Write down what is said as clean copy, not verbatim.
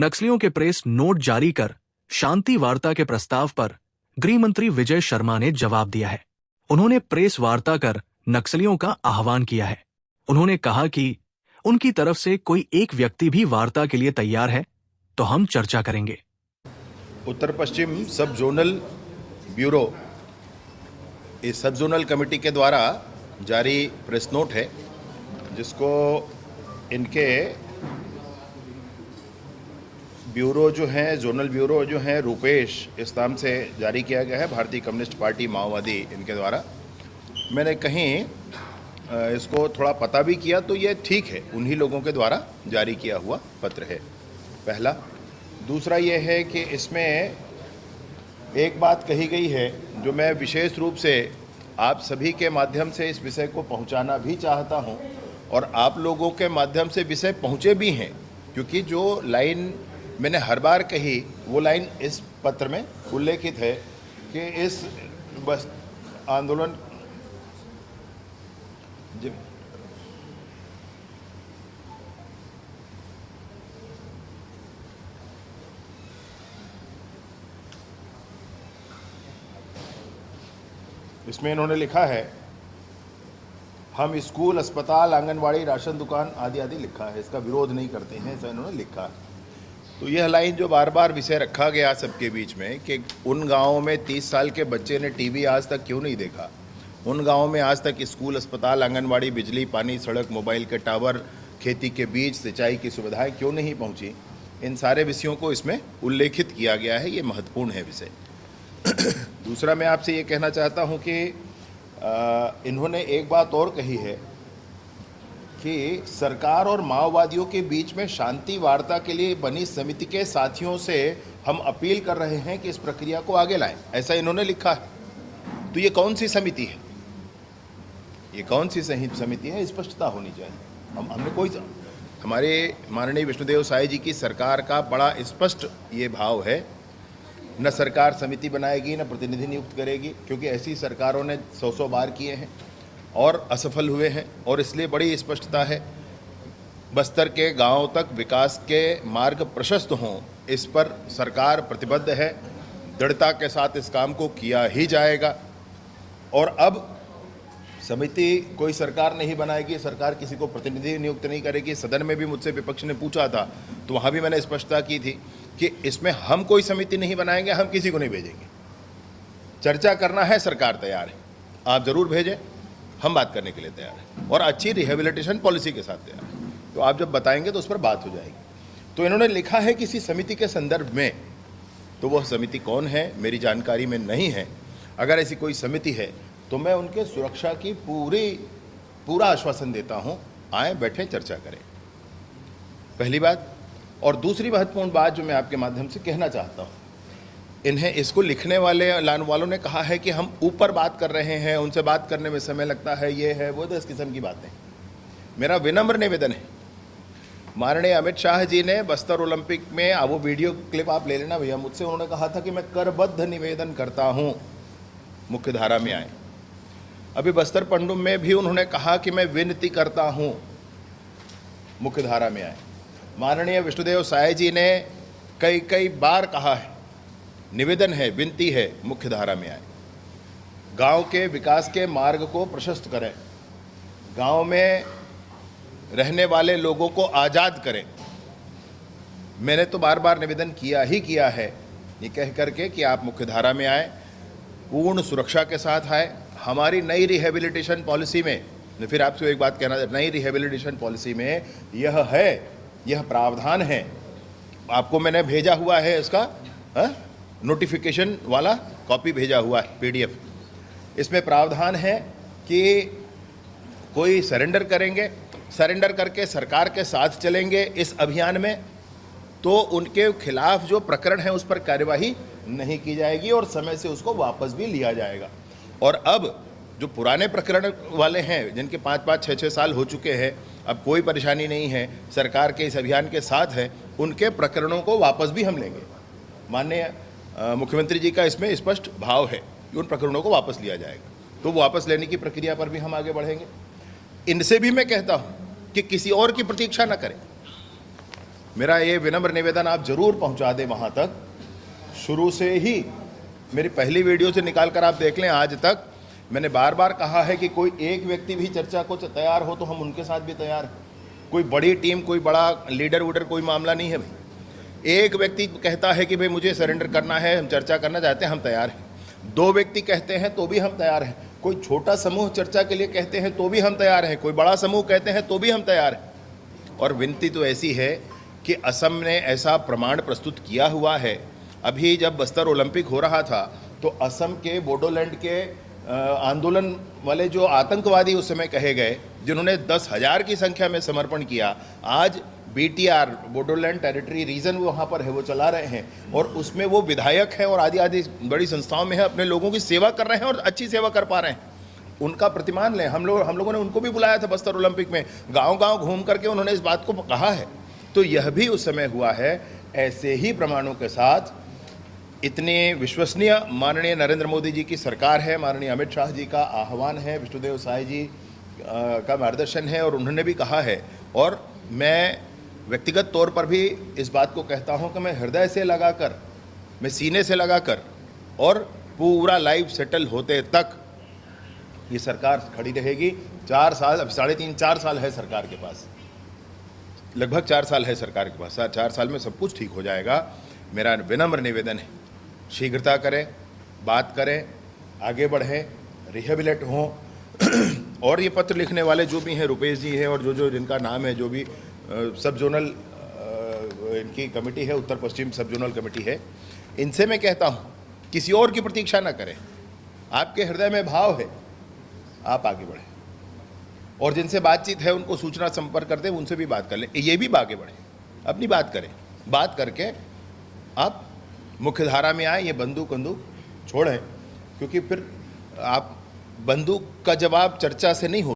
नक्सलियों के press note जारी कर शांति वार्ता के प्रस्ताव पर गृह मंत्री विजय शर्मा ने जवाब दिया है। उन्होंने प्रेस वार्ता कर नक्सलियों का आह्वान किया है। उन्होंने कहा कि उनकी तरफ से कोई एक व्यक्ति भी वार्ता के लिए तैयार है तो हम चर्चा करेंगे। उत्तर पश्चिम सब जोनल ब्यूरो, इस सब जोनल कमेटी के द्वारा जारी प्रेस नोट है, जिसको इनके ब्यूरो जो हैं, जोनल ब्यूरो जो हैं, रूपेश, इस नाम से जारी किया गया है, भारतीय कम्युनिस्ट पार्टी माओवादी इनके द्वारा। मैंने कहीं इसको थोड़ा पता भी किया तो ये ठीक है, उन्हीं लोगों के द्वारा जारी किया हुआ पत्र है, पहला। दूसरा ये है कि इसमें एक बात कही गई है जो मैं विशेष रूप से आप सभी के माध्यम से इस विषय को पहुंचाना भी चाहता हूं, और आप लोगों के माध्यम से विषय पहुंचे भी हैं, क्योंकि जो लाइन मैंने हर बार कही वो लाइन इस पत्र में उल्लेखित है कि इस बस आंदोलन इसमें इन्होंने लिखा है, हम स्कूल, अस्पताल, आंगनवाड़ी, राशन दुकान आदि आदि लिखा है, इसका विरोध नहीं करते हैं, ऐसा इन्होंने लिखा है। तो यह लाइन जो बार बार विषय रखा गया सबके बीच में कि उन गाँवों में 30 साल के बच्चे ने टीवी आज तक क्यों नहीं देखा, उन गाँवों में आज तक स्कूल, अस्पताल, आंगनवाड़ी, बिजली, पानी, सड़क, मोबाइल के टावर, खेती के बीज, सिंचाई की सुविधाएं क्यों नहीं पहुंची, इन सारे विषयों को इसमें उल्लेखित किया गया है। ये महत्वपूर्ण है विषय। दूसरा, मैं आपसे ये कहना चाहता हूँ कि इन्होंने एक बात और कही है कि सरकार और माओवादियों के बीच में शांति वार्ता के लिए बनी समिति के साथियों से हम अपील कर रहे हैं कि इस प्रक्रिया को आगे लाएं, ऐसा इन्होंने लिखा है। तो ये कौन सी समिति है, ये कौन सी समिति है, स्पष्टता होनी चाहिए। हमने कोई, हमारे माननीय विष्णुदेव साय जी की सरकार का बड़ा स्पष्ट ये भाव है, न सरकार समिति बनाएगी, न प्रतिनिधि नियुक्त करेगी, क्योंकि ऐसी सरकारों ने 100 बार किए हैं और असफल हुए हैं, और इसलिए बड़ी स्पष्टता है। बस्तर के गांव तक विकास के मार्ग प्रशस्त हों, इस पर सरकार प्रतिबद्ध है, दृढ़ता के साथ इस काम को किया ही जाएगा। और अब समिति कोई सरकार नहीं बनाएगी, सरकार किसी को प्रतिनिधि नियुक्त नहीं करेगी। सदन में भी मुझसे विपक्ष ने पूछा था तो वहाँ भी मैंने स्पष्टता की थी कि इसमें हम कोई समिति नहीं बनाएंगे, हम किसी को नहीं भेजेंगे। चर्चा करना है, सरकार तैयार है, आप ज़रूर भेजें, हम बात करने के लिए तैयार हैं, और अच्छी रिहेबिलिटेशन पॉलिसी के साथ तैयार है। तो आप जब बताएंगे तो उस पर बात हो जाएगी। तो इन्होंने लिखा है किसी समिति के संदर्भ में, तो वह समिति कौन है मेरी जानकारी में नहीं है। अगर ऐसी कोई समिति है तो मैं उनके सुरक्षा की पूरा आश्वासन देता हूं, आए, बैठें, चर्चा करें, पहली बात। और दूसरी महत्वपूर्ण बात जो मैं आपके माध्यम से कहना चाहता हूं, इन्हें, इसको लिखने वालों ने कहा है कि हम ऊपर बात कर रहे हैं, उनसे बात करने में समय लगता है, ये है वो, 10 किस्म की बातें। मेरा विनम्र निवेदन है, माननीय अमित शाह जी ने बस्तर ओलंपिक में, वो वीडियो क्लिप आप ले लेना भैया, मुझसे उन्होंने कहा था कि मैं करबद्ध निवेदन करता हूं मुख्य धारा में आए। अभी बस्तर पंडुम में भी उन्होंने कहा कि मैं विनती करता हूं मुख्य धारा में आए। माननीय विष्णुदेव साय जी ने कई बार कहा है, निवेदन है, विनती है, मुख्य धारा में आए, गांव के विकास के मार्ग को प्रशस्त करें, गांव में रहने वाले लोगों को आज़ाद करें। मैंने तो बार बार निवेदन किया ही किया है, ये कह करके कि आप मुख्य धारा में आए, पूर्ण सुरक्षा के साथ आए। हमारी नई रिहेबिलिटेशन पॉलिसी में, फिर आपसे एक बात कहना, नई रिहेबिलिटेशन पॉलिसी में यह प्रावधान है, आपको मैंने भेजा हुआ है, इसका नोटिफिकेशन वाला कॉपी भेजा हुआ है, PDF। इसमें प्रावधान है कि कोई सरेंडर करेंगे, सरेंडर करके सरकार के साथ चलेंगे इस अभियान में, तो उनके खिलाफ जो प्रकरण है उस पर कार्यवाही नहीं की जाएगी और समय से उसको वापस भी लिया जाएगा। और अब जो पुराने प्रकरण वाले हैं, जिनके 5-5, 6-6 साल हो चुके हैं, अब कोई परेशानी नहीं है, सरकार के इस अभियान के साथ है, उनके प्रकरणों को वापस भी हम लेंगे। माननीय मुख्यमंत्री जी का इसमें स्पष्ट भाव है कि उन प्रकरणों को वापस लिया जाएगा, तो वापस लेने की प्रक्रिया पर भी हम आगे बढ़ेंगे। इनसे भी मैं कहता हूँ कि किसी और की प्रतीक्षा न करें, मेरा ये विनम्र निवेदन आप जरूर पहुंचा दें वहां तक। शुरू से ही मेरी पहली वीडियो से निकाल कर आप देख लें, आज तक मैंने बार बार कहा है कि कोई एक व्यक्ति भी चर्चा को तैयार हो तो हम उनके साथ भी तैयार हैं। कोई बड़ी टीम, कोई बड़ा लीडर वूडर कोई मामला नहीं है भाई। एक व्यक्ति कहता है कि भाई मुझे सरेंडर करना है, हम चर्चा करना चाहते हैं, हम तैयार हैं। दो व्यक्ति कहते हैं तो भी हम तैयार हैं। कोई छोटा समूह चर्चा के लिए कहते हैं तो भी हम तैयार हैं। कोई बड़ा समूह कहते हैं तो भी हम तैयार हैं। और विनती तो ऐसी है कि असम ने ऐसा प्रमाण प्रस्तुत किया हुआ है। अभी जब बस्तर ओलंपिक हो रहा था तो असम के बोडोलैंड के आंदोलन वाले जो आतंकवादी उस समय कहे गए, जिन्होंने 10,000 की संख्या में समर्पण किया, आज BTR बोडोलैंड टेरिटरी रीजन वहाँ पर है, वो चला रहे हैं और उसमें वो विधायक हैं और आदि आदि बड़ी संस्थाओं में है, अपने लोगों की सेवा कर रहे हैं और अच्छी सेवा कर पा रहे हैं। उनका प्रतिमान लें। हम लोगों ने उनको भी बुलाया था बस्तर ओलंपिक में, गांव-गांव घूम करके उन्होंने इस बात को कहा है। तो यह भी उस समय हुआ है। ऐसे ही प्रमाणों के साथ इतने विश्वसनीय माननीय नरेंद्र मोदी जी की सरकार है, माननीय अमित शाह जी का आह्वान है, विष्णुदेव साय जी का मार्गदर्शन है और उन्होंने भी कहा है। और मैं व्यक्तिगत तौर पर भी इस बात को कहता हूं कि मैं हृदय से लगाकर, मैं सीने से लगाकर और पूरा लाइफ सेटल होते तक ये सरकार खड़ी रहेगी। 4 साल, अब 3.5-4 साल है सरकार के पास, लगभग 4 साल है सरकार के पास। 4 साल में सब कुछ ठीक हो जाएगा। मेरा विनम्र निवेदन है, शीघ्रता करें, बात करें, आगे बढ़ें, रिहेबिलेट हों। और ये पत्र लिखने वाले जो भी हैं, रुपेश जी हैं और जो जिनका नाम है, जो भी सब जोनल इनकी कमेटी है, उत्तर पश्चिम सब जोनल कमेटी है, इनसे मैं कहता हूँ किसी और की प्रतीक्षा ना करें। आपके हृदय में भाव है, आप आगे बढ़ें और जिनसे बातचीत है उनको सूचना संपर्क कर दें, उनसे भी बात कर लें। ये भी आगे बढ़ें, अपनी बात करें, बात करके आप मुख्य धारा में आए। ये बंदूक छोड़ें, क्योंकि फिर आप बंदूक का जवाब चर्चा से नहीं हो